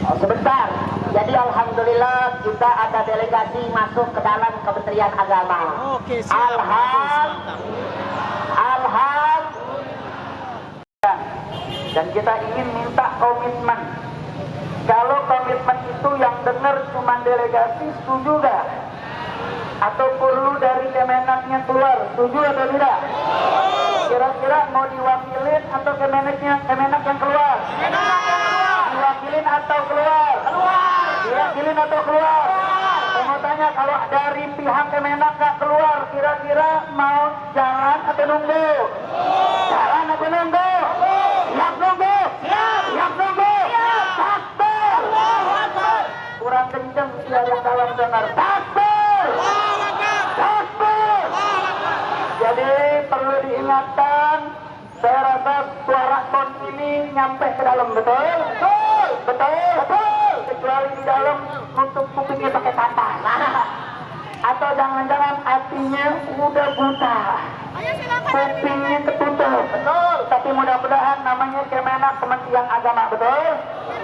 Oh, sebentar. Jadi alhamdulillah kita ada delegasi masuk ke dalam Kementerian Agama. Oke, siap. Dan kita ingin minta komitmen. Kalau komitmen itu yang dengar cuma delegasi, setuju gak? Atau perlu dari Kemenaknya keluar, setuju atau tidak? Kira-kira mau diwakilin atau Kemenak yang keluar? Diwakilin atau keluar? Diwakilin atau keluar? Saya mau tanya, kalau dari pihak Kemenak gak keluar, kira-kira mau jalan atau nunggu? Jalan atau nunggu? Siap nunggu? Siap nunggu? Takbir! Kurang kenceng biar yang dalam dengar. Takbir! Takbir! Jadi perlu diingatkan, saya rasa suara ton ini nyampe ke dalam, betul? Betul! Kecuali di dalam nutup kupingnya pakai kapas. Atau jangan-jangan hatinya udah buta, kupingnya ketutup. Betul. Tapi mudah-mudahan namanya Kemenak, Kementerian Agama, betul?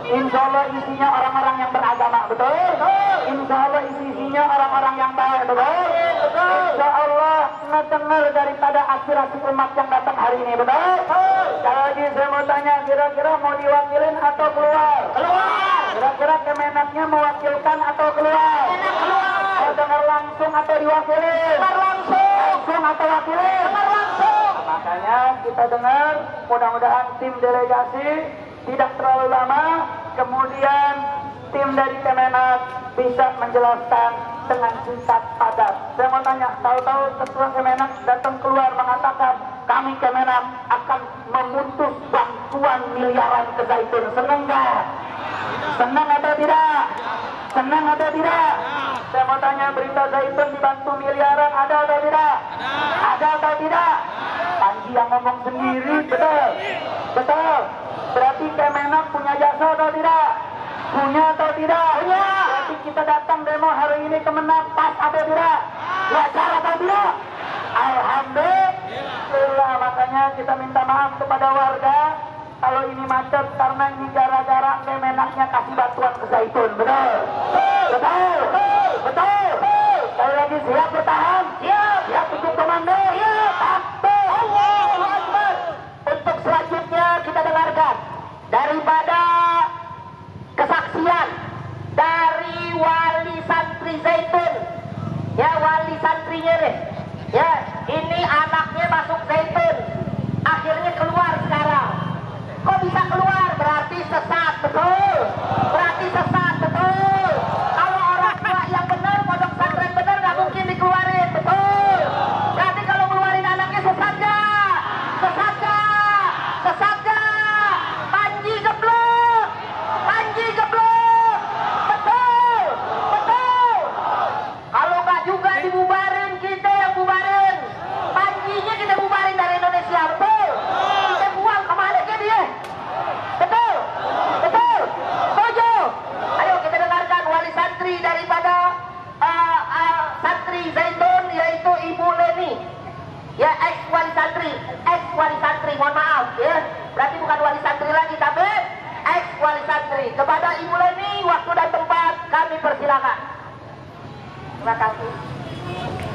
Insya Allah isinya orang-orang yang beragama, betul? Insya Allah isinya orang-orang yang baik, betul? Insya Allah ngedengar daripada aspirasi umat yang datang hari ini, betul? Sekali lagi saya mau tanya, kira-kira mau diwakilin atau keluar? Kira-kira Kemenaknya mewakilkan atau keluar? Mau dengar langsung atau diwakilin? Langsung atau wakilin? Makanya kita dengar, mudah-mudahan tim delegasi tidak terlalu lama, kemudian tim dari Kemenak bisa menjelaskan dengan singkat padat. Saya mau tanya, tahu-tahu ketua Kemenak datang keluar mengatakan kami Kemenak akan memutus bantuan miliaran ke Zaitun. Senang nggak? Senang atau tidak? Senang atau tidak? Saya mau tanya, berita Zaitun dibantu miliaran ada atau tidak? Ada atau tidak? Panji yang ngomong sendiri, betul? Betul. Berarti Kemenak punya jasa atau tidak? Punya atau tidak? Punya. Berarti kita datang demo hari ini Kemenak pas atau tidak? Wajar atau tidak? Alhamdulillah. Makanya kita minta maaf kepada warga kalau ini macet karena ini gara-gara Kemenaknya kasih bantuan ke Zaitun. Betul? Betul? Betul? Sekali lagi, siap bertahan? Siap untuk komando? Takbir! Allahu Akbar! Untuk selanjutnya kita dengarkan daripada kesaksian dari wali santri Zaitun. Ya, wali santrinya nih. Ya, ini anaknya masuk Zaitun, akhirnya keluar sekarang. Kok bisa keluar? Berarti sesat, betul? Berarti sesat, betul? Kalau orang tua yang benar, pondok pesantren benar, nggak mungkin dikeluarin, betul? Berarti kalau ngeluarin anaknya sesat nggak? Sesat nggak? Sesat nggak? Panji geblok! Panji geblok! Betul! Betul! Kalau nggak juga dibubarin, kita yang bubarin. Panjinya kita bubarin dari Indonesia, betul? Kita buang kemana ke dia? Betul? Betul? Setuju? Ayo kita dengarkan wali santri daripada santri Zaitun, yaitu Ibu Leni. Ya, ex wali santri, mohon maaf ya. Berarti bukan wali santri lagi, tapi ex wali santri. Kepada Ibu Leni, waktu dan tempat kami persilakan. Terima kasih.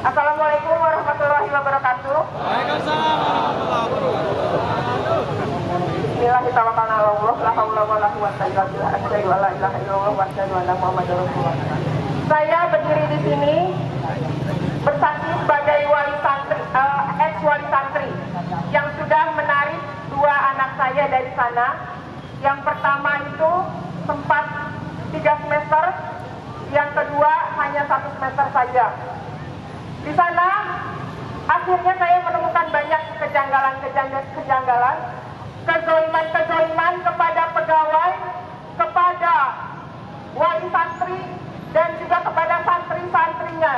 Assalamualaikum warahmatullahi wabarakatuh. Waalaikumsalam warahmatullahi wabarakatuh. Bismillahirrahmanirrahim. La haula wala quwwata illa billah. Asyhadu an la ilaha illallah wa asyhadu anna Muhammadar Rasulullah. Saya berdiri di sini bersaksi sebagai wali santri, ex wali santri yang sudah menarik dua anak saya dari sana. Yang pertama itu sempat 3 semester, yang kedua hanya 1 semester saja. Di sana akhirnya saya menemukan banyak kejanggalan, kezoliman kepada pegawai, kepada wali santri, dan juga kepada santri-santrinya.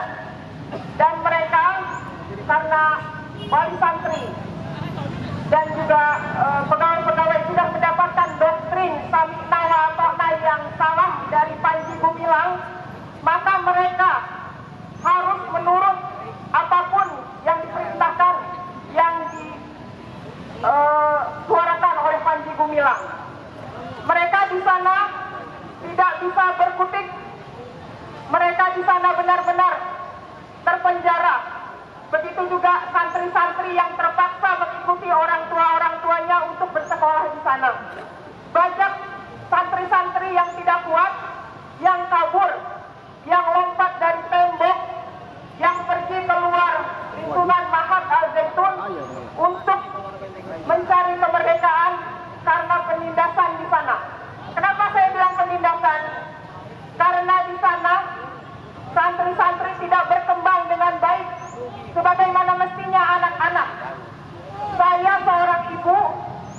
Dan mereka karena wali santri dan juga pegawai-pegawai sudah mendapatkan doktrin Sami'na wa Ata'na yang salah dari Panji Gumilang, maka mereka harus menurut apapun yang diperintahkan, yang disuarakan oleh Panji Gumilang. Mereka di sana tidak bisa berkutik. Mereka di sana benar-benar terpenjara. Begitu juga santri-santri yang terpaksa mengikuti orang tuanya untuk bersekolah di sana. Banyak santri-santri yang tidak kuat, yang kabur, yang lompat dari tembok, yang pergi keluar lingkungan Mahat Al-Zaitun untuk mencari kemerdekaan karena penindasan di sana. Kenapa saya bilang penindasan? Karena di sana santri-santri tidak berkembang dengan baik sebagaimana mestinya anak-anak. Saya seorang ibu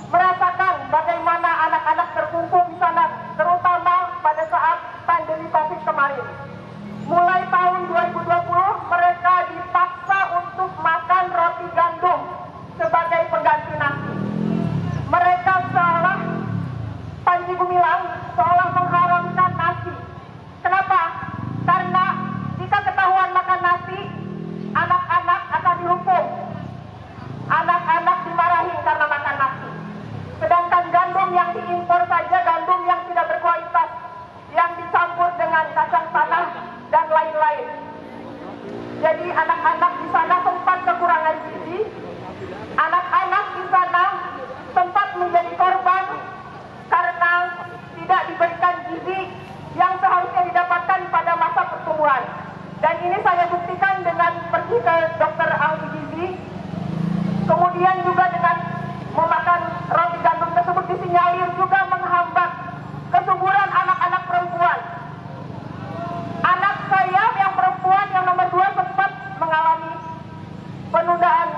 merasakan bagaimana anak-anak terkumpul di sana, terutama pada saat pandemi COVID kemarin. Mulai tahun 2020 mereka dipaksa untuk makan roti gandum sebagai pengganti nasi. Mereka seolah Panji Gumilang seolah mengharamkan nasi. Kenapa? Karena jika ketahuan makan nasi, anak-anak akan dihukum. Anak-anak dimarahi karena makan nasi. Sedangkan gandum yang diimpor saja, gandum yang tidak berkualitas, yang dicampur dengan kacang tanah dan lain-lain. Jadi anak-anak di sana sempat kekurangan gizi. Anak-anak di sana sempat menjadi korban karena tidak diberikan gizi yang seharusnya didapatkan pada masa pertumbuhan. Dan ini saya buktikan dengan pergi ke dokter ahli gizi, kemudian juga dengan memakan roti gandum tersebut disinyalir juga menghambat kesuburan anak-anak perempuan. Anak saya yang perempuan yang nomor 2 sempat mengalami penundaan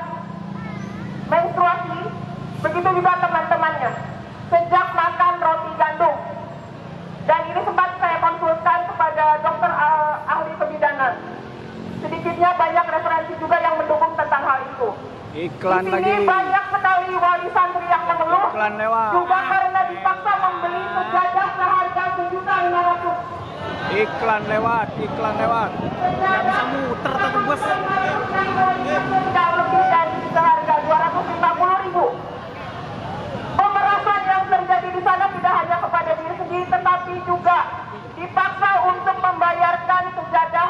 menstruasi, begitu juga teman-temannya sejak makan roti gandum. Dan ini sempat saya konsulkan kepada dokter ahli kebidanan. Sedikitnya banyak referensi juga yang mendukung tentang hal itu. Iklan di sini lagi. banyak sekali wali santri yang mengeluh Iklan lewat. juga karena dipaksa membeli sejadah seharga 7.500. Iklan lewat. Nggak bisa muter tapi bos. Tidak lebih dari seharga 250.000. Pemerasan yang terjadi di sana tidak hanya kepada diri sendiri, tetapi juga dipaksa untuk membayarkan sejadah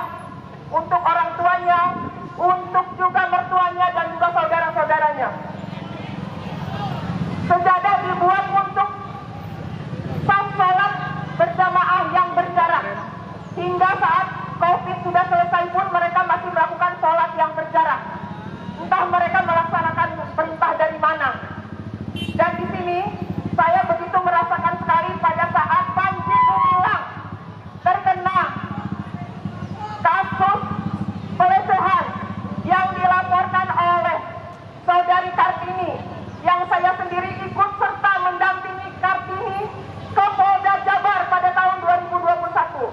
untuk orang tuanya, untuk juga mertuanya dan juga saudara-saudaranya. Sejadah dibuat untuk saf sholat berjamaah yang berjarak. Hingga saat COVID sudah selesai pun mereka masih melakukan sholat yang berjarak. Entah mereka melaksanakan perintah dari mana. Dan di sini saya begitu merasakan sekali pada saat Panji Gumilang terkena kasus pelecehan yang dilaporkan oleh saudari Kartini, yang saya sendiri ikut serta mendampingi Kartini ke Polda Jabar pada tahun 2021.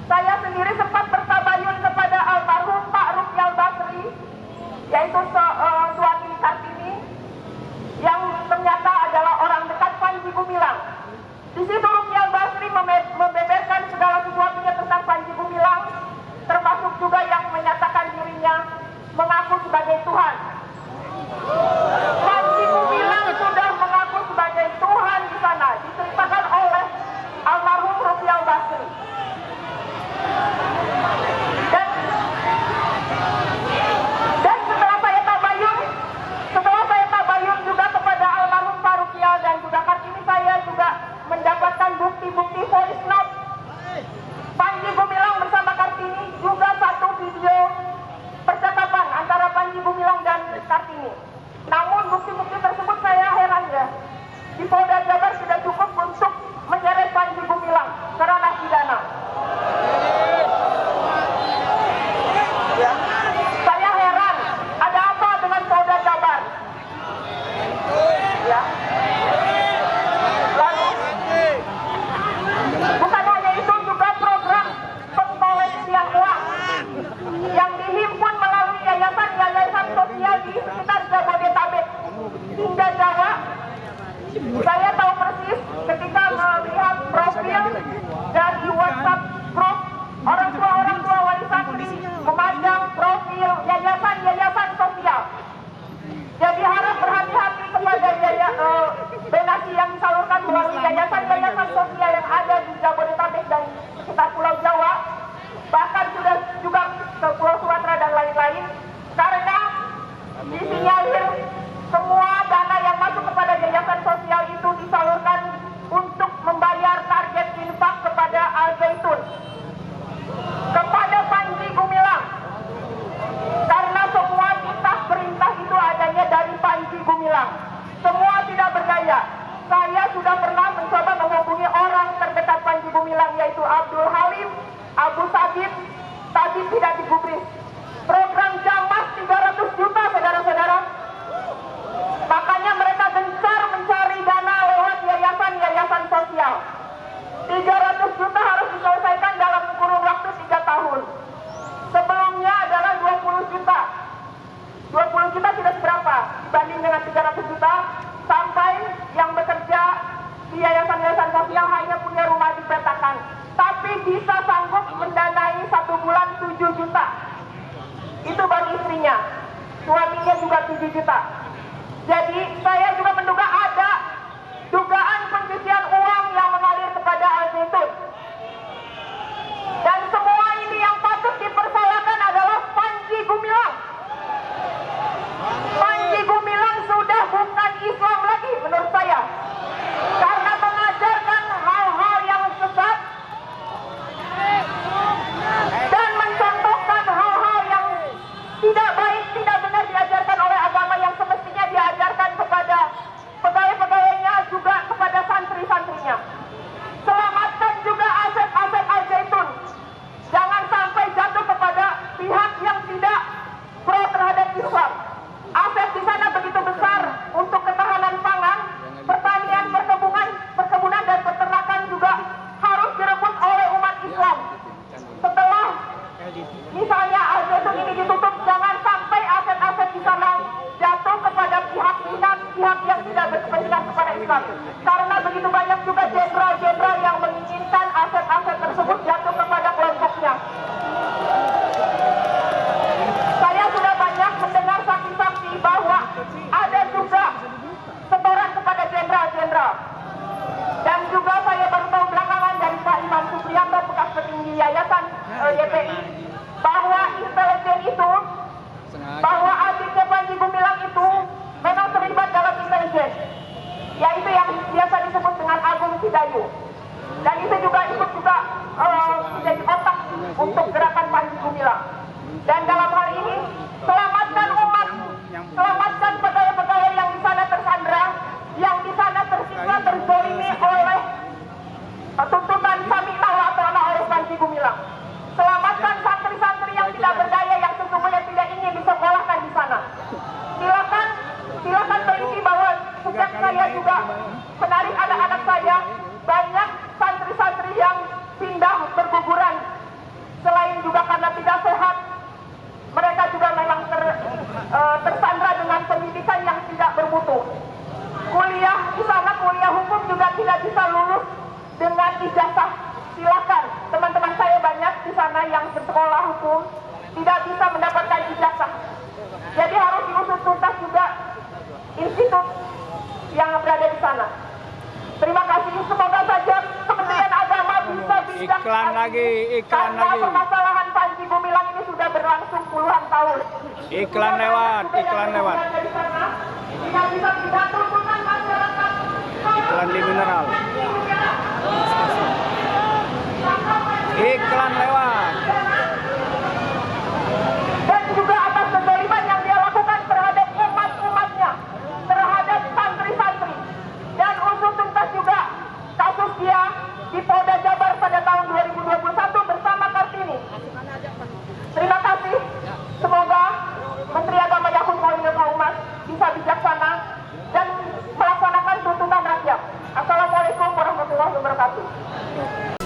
Saya sendiri sempat bertabayun kepada almarhum Pak Rukyal Basri, yaitu suami Kartini, yang ternyata adalah orang Gumilang. Semua tidak berdaya. Saya sudah pernah mencoba menghubungi orang terdekat Panji Gumilang, yaitu Abdul Halim, Abu Sabit, tapi tidak digubris. Program Jamas 300 juta, saudara-saudara. Makanya mereka gencar mencari dana lewat yayasan-yayasan sosial. 300 juta harus diselesaikan dalam kurun waktu 3 tahun. Sebelumnya adalah 20 juta. 20 juta tidak seberapa dibanding dengan 300 juta, sampai yang bekerja di yayasan-yayasan sosial hanya punya rumah dipetakan, tapi bisa sanggup mendanai 1 bulan 7 juta. Itu baru istrinya, suaminya juga 7 juta. Jadi saya juga menduga ada dugaan pencucian uang yang mengalir kepada Al Zaitun. Dan semua ini yang patut dipersalahkan adalah Panji Gumilang. Panji Gumilang sudah bukan Islam lagi menurut saya, karena mengajarkan hal-hal yang sesat dan mencontohkan hal-hal yang tidak baik, tidak benar diajarkan oleh agama yang semestinya diajarkan kepada pegawai-pegawainya, juga kepada santri-santrinya. Selamatkan juga aset-aset Al Zaitun. Jangan sampai jatuh kepada pihak yang tidak pro terhadap Islam. Aset di sana begitu besar untuk ketahanan pangan, pertanian, perkebunan dan peternakan juga harus direbut oleh umat Islam. Setelah misalnya Al Zaitun ini ditutup, jangan sampai aset-aset di sana jatuh kepada pihak yang tidak berkepentingan kepada Islam. Karena begitu banyak juga jenderal-jenderal yang menginginkan aset-aset tersebut jatuh kepada kelompoknya. Saya sudah banyak mendengar saksi-saksi bahwa ada juga setoran kepada jenderal-jenderal. Dan juga saya baru tahu belakangan dari Pak Imam Supriyanto, bekas petinggi yayasan YPI, bahwa intelijen itu, bahwa adiknya Panji Gumilang itu memang terlibat dalam intelijen, yaitu yang biasa disebut dengan Agung Sidayu. Dan itu juga ikut menjadi otak untuk gerakan Panji Gumilang. Dan dalam hal ini, selamatkan umat, selamatkan pegawai-pegawai yang di sana tersandra, yang di sana tersiksa, terzolimi oleh tuntutan sami'na wa ata'na oleh Panji Gumilang. Selamatkan santri-santri yang tidak berdaya, yang sesungguhnya tidak ingin disekolahkan di sana. Silakan teliti bahwa sejak saya juga menarik anak-anak saya, banyak santri-santri yang pindah berguguran. Selain juga karena tidak sehat, mereka juga memang tersandra dengan pendidikan yang tidak bermutu. Kuliah di sana, kuliah hukum juga tidak bisa lulus dengan ijazah. Silakan, teman-teman saya banyak di sana yang bersekolah hukum tidak bisa mendapatkan ijazah. Jadi harus diusut tuntas juga institut yang berada di sana. Terima kasih. Semoga saja Kementerian Agama bisa bijak. Iklan lagi. Karena permasalahan Panji Gumilang ini sudah berlangsung puluhan tahun. Iklan lewat. Tidak bisa digantungkan masyarakat. Iklan di mineral. Iklan lewat. Dan juga atas kezaliman yang dia lakukan terhadap umat-umatnya, terhadap santri-santri. Dan usut tuntas juga kasus dia di Polda Jabar pada tahun 2021 bersama Kartini. Terima kasih. Semoga Menteri Agama Yakut Molinil Kaumas bisa bijaksana dan melaksanakan tuntutan rakyat. Assalamualaikum warahmatullahi wabarakatuh.